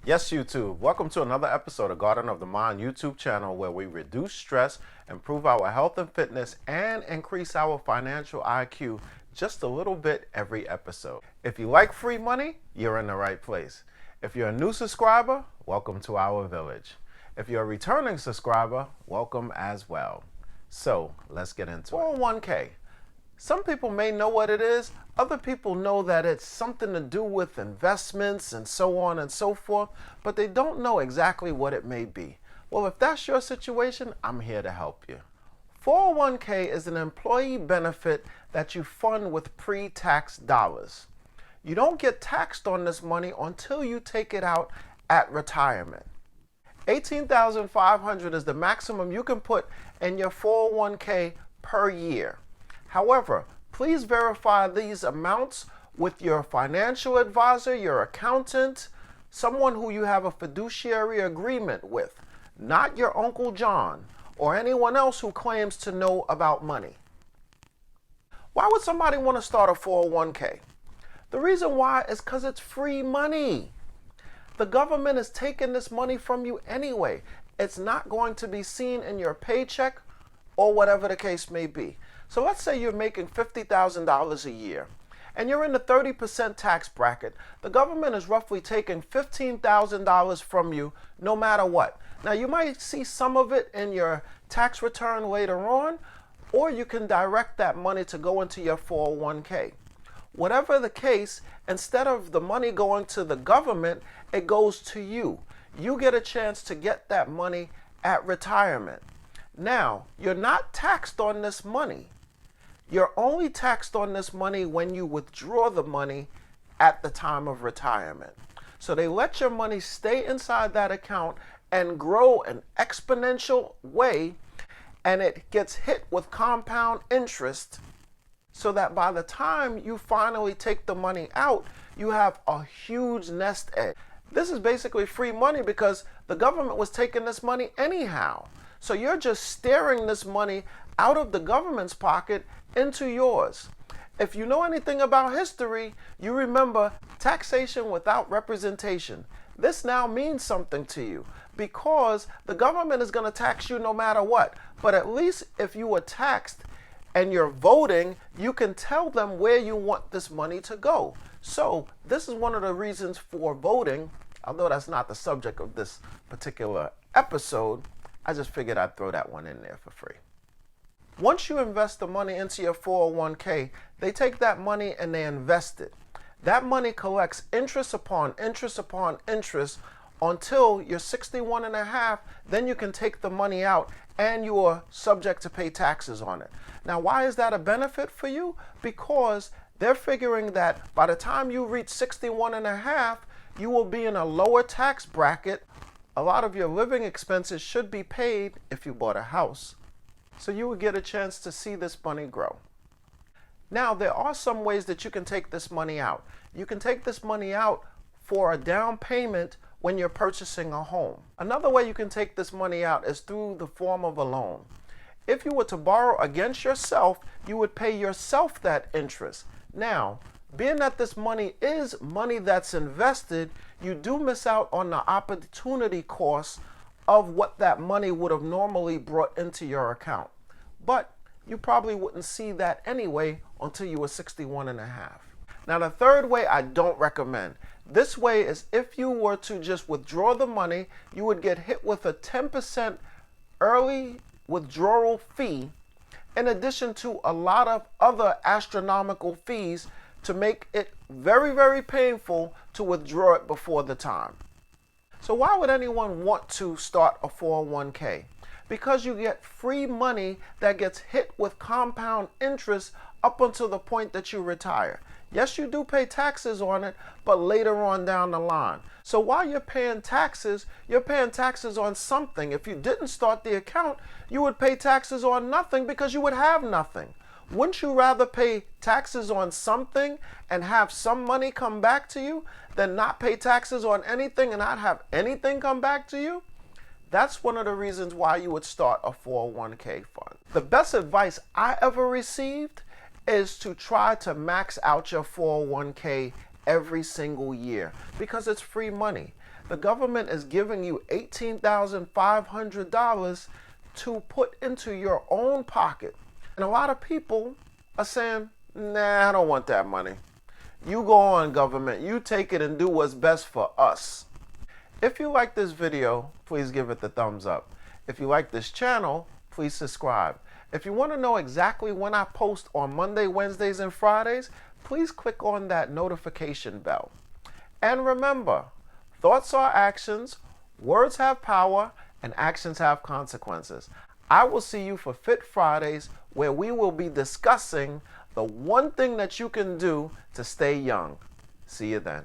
Yes, YouTube. Welcome to another episode of Garden of the Mind YouTube channel where we reduce stress, improve our health and fitness, and increase our financial IQ just a little bit every episode. If you like free money, you're in the right place. If you're a new subscriber, welcome to our village. If you're a returning subscriber, welcome as well. So let's get into it. 401k. Some people may know what it is. Other people know that it's something to do with investments and so on and so forth, but they don't know exactly what it may be. Well, if that's your situation, I'm here to help you. 401k is an employee benefit that you fund with pre-tax dollars. You don't get taxed on this money until you take it out at retirement. $18,500 is the maximum you can put in your 401k per year. However, please verify these amounts with your financial advisor, your accountant, someone who you have a fiduciary agreement with, not your Uncle John or anyone else who claims to know about money. Why would somebody want to start a 401k? The reason why is because it's free money. The government is taking this money from you anyway. It's not going to be seen in your paycheck or whatever the case may be. So let's say you're making $50,000 a year and you're in the 30% tax bracket. The government is roughly taking $15,000 from you no matter what. Now you might see some of it in your tax return later on, or you can direct that money to go into your 401k. Whatever the case, instead of the money going to the government, it goes to you. You get a chance to get that money at retirement. Now, you're not taxed on this money. You're only taxed on this money when you withdraw the money at the time of retirement. So they let your money stay inside that account and grow an exponential way, and it gets hit with compound interest so that by the time you finally take the money out, you have a huge nest egg. This is basically free money because the government was taking this money anyhow. So you're just steering this money out of the government's pocket into yours. If you know anything about history, you remember taxation without representation. This now means something to you because the government is going to tax you no matter what. But at least if you were taxed and you're voting, you can tell them where you want this money to go. So this is one of the reasons for voting, although that's not the subject of this particular episode. I just figured I'd throw that one in there for free. Once you invest the money into your 401k, they take that money and they invest it. That money collects interest upon interest upon interest until you're 61 and a half. Then you can take the money out and you are subject to pay taxes on it. Now, why is that a benefit for you? Because they're figuring that by the time you reach 61 and a half, you will be in a lower tax bracket. A lot of your living expenses should be paid if you bought a house. So you would get a chance to see this money grow. Now, there are some ways that you can take this money out. You can take this money out for a down payment when you're purchasing a home. Another way you can take this money out is through the form of a loan. If you were to borrow against yourself, you would pay yourself that interest. Now, being that this money is money that's invested, you do miss out on the opportunity cost of what that money would have normally brought into your account. But you probably wouldn't see that anyway until you were 61 and a half. Now, the third way I don't recommend. This way is if you were to just withdraw the money, you would get hit with a 10% early withdrawal fee, in addition to a lot of other astronomical fees to make it very, very painful to withdraw it before the time. So why would anyone want to start a 401k? Because you get free money that gets hit with compound interest up until the point that you retire. Yes, you do pay taxes on it, but later on down the line. So while you're paying taxes on something. If you didn't start the account, you would pay taxes on nothing because you would have nothing. Wouldn't you rather pay taxes on something and have some money come back to you than not pay taxes on anything and not have anything come back to you? That's one of the reasons why you would start a 401k fund. The best advice I ever received is to try to max out your 401k every single year because it's free money. The government is giving you $18,500 to put into your own pocket. And a lot of people are saying, nah, I don't want that money. You go on, government. You take it and do what's best for us. If you like this video, please give it the thumbs up. If you like this channel, please subscribe. If you want to know exactly when I post on Monday, Wednesdays, and Fridays, please click on that notification bell. And remember, thoughts are actions, words have power, and actions have consequences. I will see you for Fit Fridays, where we will be discussing the one thing that you can do to stay young. See you then.